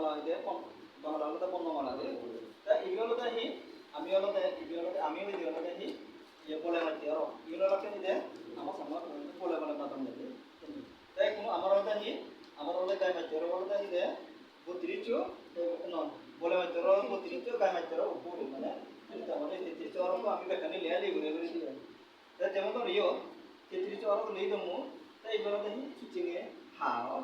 বাংলা হইতে বাংলা হলতে বর্ণমালা দে তা ইগুলোতে হি আমি হলতে আমি হলতে হি ইয়ে বলে মাতি আর ইগুলোকে নিতে আমার সামনে বলে মাতাম দে তাই কোনো আমার হলতে হি আমার হলতে গায় মাতি আর হলতে হি দে বত্রিচু নন বলে মাতি আর বত্রিচু গায় মাতি আর উপরে মানে এটা মানে 33 আর আমি বেকানি লিয়া লিয়ে ঘুরে ঘুরে দিয়ে তা যেমন তো ইয়ো 33 আর লিয়ে দমু তাই বলতে হি সুচিঙে হাও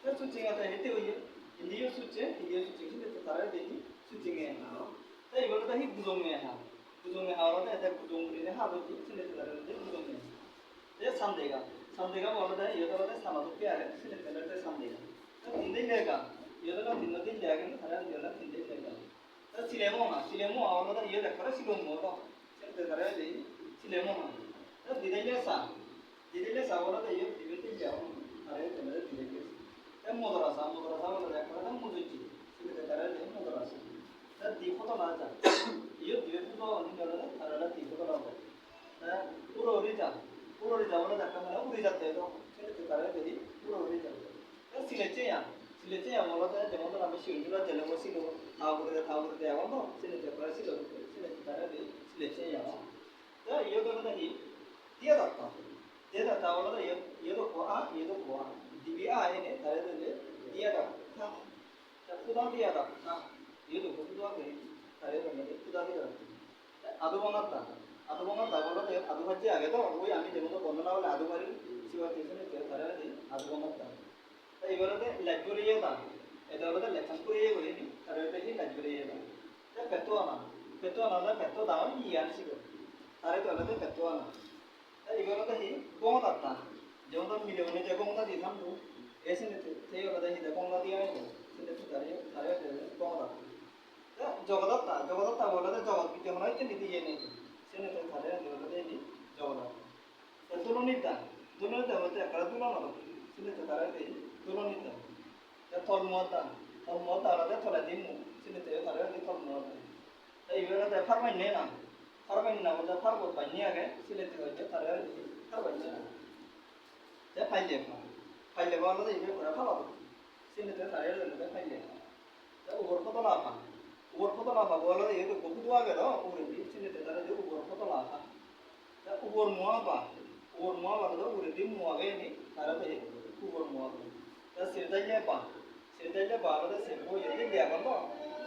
তা সুচিঙে তা হেতে হইয়ে India suci itu taruh di sucinya hal. Tapi kalau tadi bujungnya hal orang ada bujung ini hal itu sini taruh di bujungnya. Jadi samdega kalau tadi itu kalau tadi sama tu kaya sini taruh di samdega. Tapi tinggi lega, itu kalau tinggi lega ini taruh di dalam tinggi lega. Tapi silemu kalau tadi itu kalau silemu itu sini taruh di silemu. Tapi didanya kalau tadi itu tinggi jauh taruh di dalam tinggi. Moderasa boleh ada muduci, seperti cara ini moderasa. Dan tipe tu mana? Ia tipe tu orang ni kalau ada tipe tu apa? Dan pura orija boleh ada mana orija tu, seperti cara ini pura orija. Dan siletnya malah tu jangan tu kami siul jalan masih tu, tahu kita awam tu, siletnya cara silet cara ini siletnya. Dan ia tu mana ni? Dia tak tahu lah ia tu kuah. Dia ini taruh dulu dia dah, sudah dia dah, itu sudah ke, taruh dulu sudah dia dah. Adu banget kalau dia adu macam apa tu, woi kami jemput tu konon awal adu hari siapa tiada ni taruh dulu adu banget. Tapi ibarat tu library ye dah, itu ibarat leksan puri ye boleh ni, taruh dulu library ye dah. Tapi petua na dah iyan sih tu, taruh dulu petua na. Tapi ibarat tu banget tak. Jangan tu milih ni jago mana di sana tu, ऐसे नहीं थे ये वाला ही देखो ना दिया है तो सिर्फ तो तारे कौन था जगदत्ता बोला था जगत की जगह नहीं थी ये नहीं सिर्फ तो तारे बोला था ये जगदत्ता तो दोनों नहीं था बोलते हैं कर दोनों ना सिर्फ तो तारे थे दोनों नहीं था तो थोल मुआता वाला था थोड़ा दिन सिर्फ तो तारे थे थोल मुआता तो ये वाला था फरमान ना मतलब फर बहुत बन्नी आ गए सिर्फ तो तारे फर बन्नी ना तो फाइले वाला तो ये पूरा फला तो सिंह तो सारे लोग फाइले तो ऊपर पता लापा बोला तो ये तो बहुत दुआ कर रहा ऊपर भी सिंह तो सारे जो ऊपर पता लापा तो ऊपर मुआ वाला तो ऊपर भी मुआ गए नहीं सारा तो ये ऊपर मुआ तो सिरदाइले वाला तो सिर को ये लिया कर लो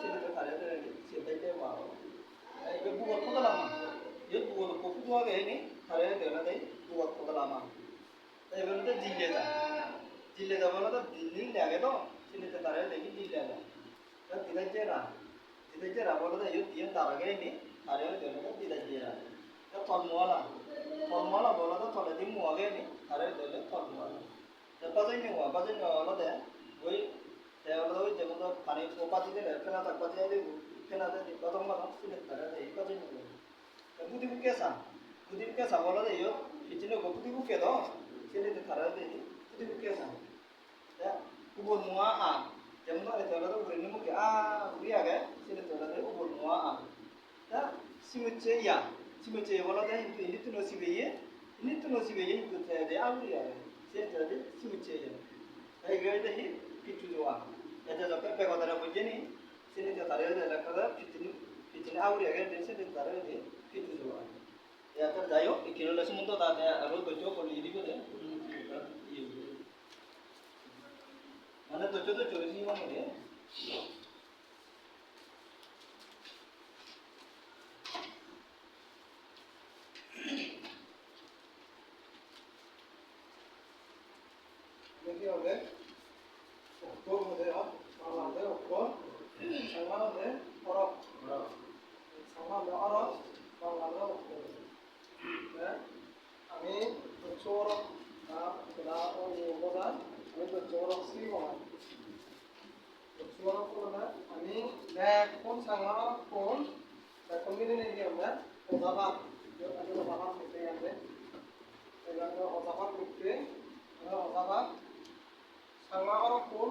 सिंह तो सारे तो सिरदाइले वाला ये ऊपर पता लामा ये ऊपर बहुत दुआ गए नहीं सारे देना तो ऊपर पता लामा तो ये बोलते जिले जब बोला तो दिल्ली ले आगे तो सिले तो तारे लेकिन जिले आगे तो दिल्ली बोला तो ये तीन तारा गए नहीं तारे वाले दोनों तो दिल्ली तो थलमुआला बोला तो थोड़े दिन मुआ गए नहीं तारे दोनों थलमुआला तो पता ही नहीं हुआ वाला तो वही जब तो पानी को पाती दे रहे तक पाती दे पता मानो सिले तारे तो ये पता नहीं हुआ तो बुद्धि कैसा बोला तो ये किचन को बुद्धि को क्या तो सिले तो तारे तो बुद्धि कैसा ya ubur muaa jam tu ada tu beri ni mungkin beri agak sini tu ada ubur muaa ya simuce bola dah ini tu nasi beye itu tu ada abri agak sini tu ada simuce ya gaya dah ini pitu doa ya jadi apa kau dah boleh ni sini tu tarik dah kerana pitu abri agak dan sini tu tarik dah pitu doa ya terjaya ikhlas lah semua tu dah ada arus bocor kalau ini pun dah mana tu curi sih mana dia? Mungkin ada, oktor ada ya, sama ada oktor, sama ada orang, sama ada orang, sama ada oktor. Ya, kami bercorong, kita orang bosan. আমি তো চৌরক শ্রী বলা চৌরক করলে আমি কোন সাংমা কোন কোন দিনে নিয়ে আমরা ওজাবাদ আমি ওজাবাদ লিখতে গেলে এগুলো ওজাবাদ লিখতে ওজাবাদ সাংমা কোন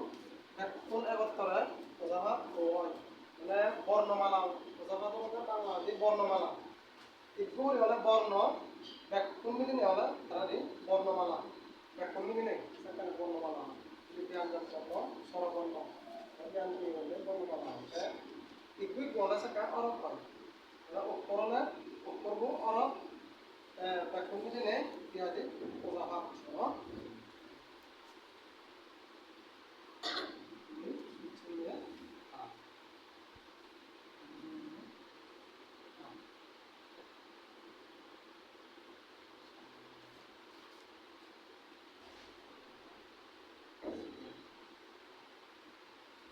কোন একত্তরে ওজাবাদ হয় মানে বর্ণমালা ওজাবাদ মধ্যে বাংলাদেশ বর্ণমালা এগুলো হলে বর্ণ কোন দিনে হলে তারা বর্ণমালা কোন দিনে সেখানে বর্ণমালা যদি আমরা স্বরবর্ণ yang ini bang bang ikut bola sekarang orang kan kalau corona corona orang pakai ini nih dia di bola apa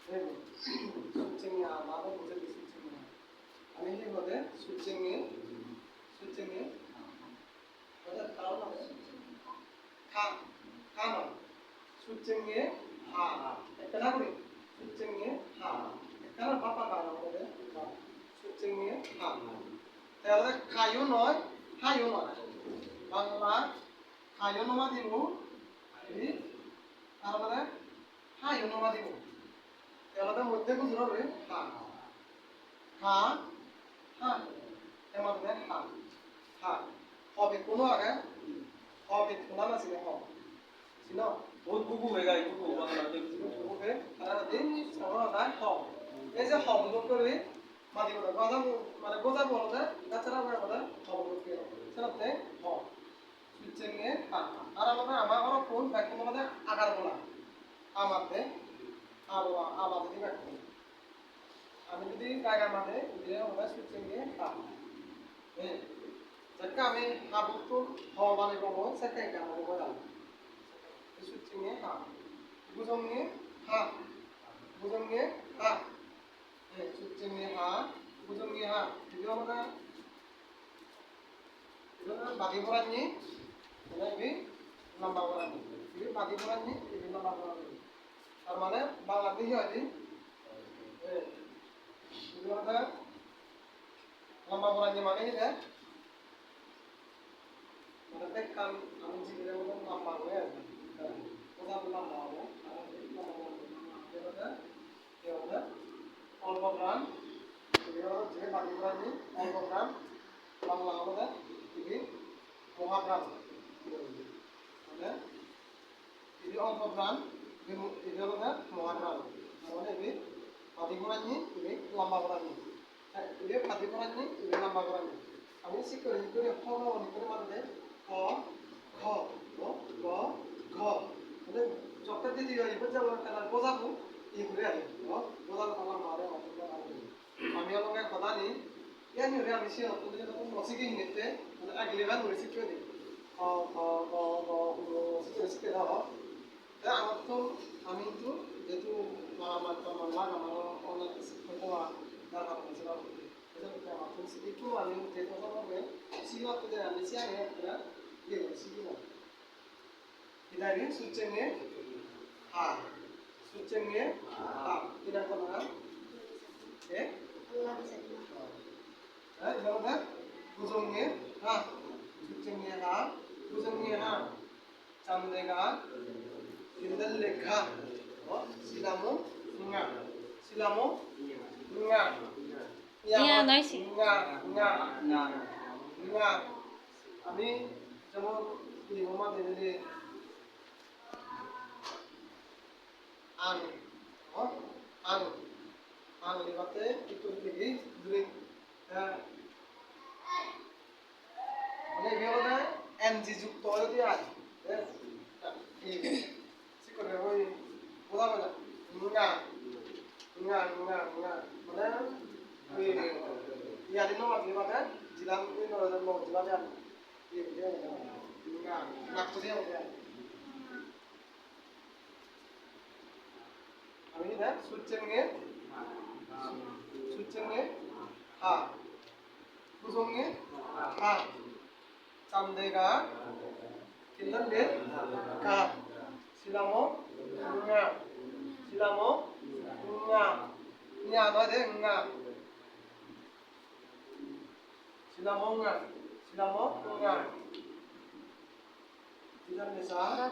switchingnya apa bisa di switchingnya ini boleh switchingnya boleh tahu nggak kanan switchingnya kenapa nih switchingnya karena papa kanan boleh switchingnya তাহলে খাইও নয় হাইও নয় বাংলা খাইও নমা দিব তাহলে হাইও নমা দিব তাহলে মধ্যে বুঝলো রে হা হা হা এর মধ্যে হা হা হবে কোনো আগে হবে কোনো না ছিল হ ছিল বহুত বুকু হয়ে গেল বুকু বাংলাতে ওকে আর দিন সরলা হ এই যে হ বুঝো করে মাদি বলে কথা মানে গোজা বলতে তাছাড়া আমরা কথা হ বুঝো করে সেটাতে হ সুইচিংয়ে হা আর আমাদের আমার কোন ব্যাখ্যা আমাদের আকার বলা আমাদের আমাদের দিকে আমি যদি জায়গা মানে দিয়ে আমরা সুইচিংয়ে হা যাকে আমি হাবুতো হ মানে বলবো সেটা এটা আমাদের বলা সুইচিংয়ে হা বুঝংয়ে হা বুঝংয়ে হা সুইচিংয়ে হা বুঝংয়ে হা itu আমরা itu bagi perannya ini nambah peran ini bagi perannya ini nambah peran তার মানে বাংলাতে কি হয় itu ada nambah perannya মানে এটা মানে tekan আমি যেটা বলবো nambah হয়ে আছে কথা বললাম nambah হবে আর এটা এটা অল্প প্রাণ যে বাকি প্রাণী অল্প প্রাণ বাংলা আমাদের ini মহাপ্রাণ মানে ini অল্প প্রাণ ini আমাদের মহাপ্রাণ মানে ini বাকি প্রাণী ini লম্বা প্রাণী ini বাকি প্রাণী ini লম্বা প্রাণী আমি শিখরে করে হলো করে মানে ক খ গ ঘ মানে যখন দিদি হইব যাব তার বোঝাবো এই ঘুরে আসবে বোঝাবো আমার মারে আমি অলঙ্গে কথা নি ইয়ান হরে আমি সে অতলে যখন নসিকে হিনেতে মানে আগলে গান হরে শিখে দিই অ অ অ অ শিখে দাও তা আমার তো আমি তো যেহেতু আমার তো আমার অনেক শিক্ষক তার হাত আছে এটা তো আমার তো শিখে আমি যেহেতু হবে শিখে তো যে আমি শিখে আমি একটা ইয়ে শিখি না ইদারি সুচেঙ্গে হা সুচেঙ্গে হা ইদা কোনা 이거는 구성의 하, 수정의 하, 구성의 하, 잠대가 인들레가, 시라모, 웅아, 시라모, 웅아, ইয়া নয়সি 웅아, 웅아, 웅아. আমি যেমন ইমামা দেলে আং, আং, আং লিবাতে একটু থেকে দূরে মানে এগুলো এনজি যুক্ত যদি আছে কি করে ওই বোঝা না না না না না মানে ওই ইয়াদি নো আপনি মানে জিলাম ওই নরদের নো জিলাম ya iya না নাকতে দিয়ে আমি না সুচেঙ্গে হা 구성에 가 잠대가 길런데 가 실라모 응아 실라모 응아 냐 너데 응아 실라모 응아 실라모 응아 이런 데서